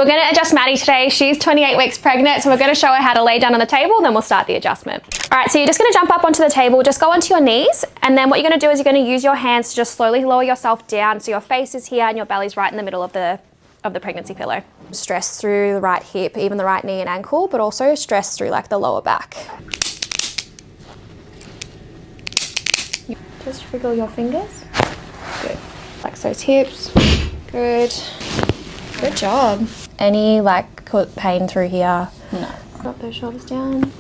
We're going to adjust Maddie today. She's 28 weeks pregnant, so we're going to show her how to lay down on the table, then we'll start the adjustment. All right, so you're just going to jump up onto the table, just go onto your knees, and then what you're going to do is you're going to use your hands to just slowly lower yourself down so your face is here and your belly's right in the middle of the pregnancy pillow. Stress through the right hip, even the right knee and ankle, but also stress through like the lower back. Just wiggle your fingers. Good. Flex those hips. Good. Good job. Any like pain through here? No. Drop those shoulders down.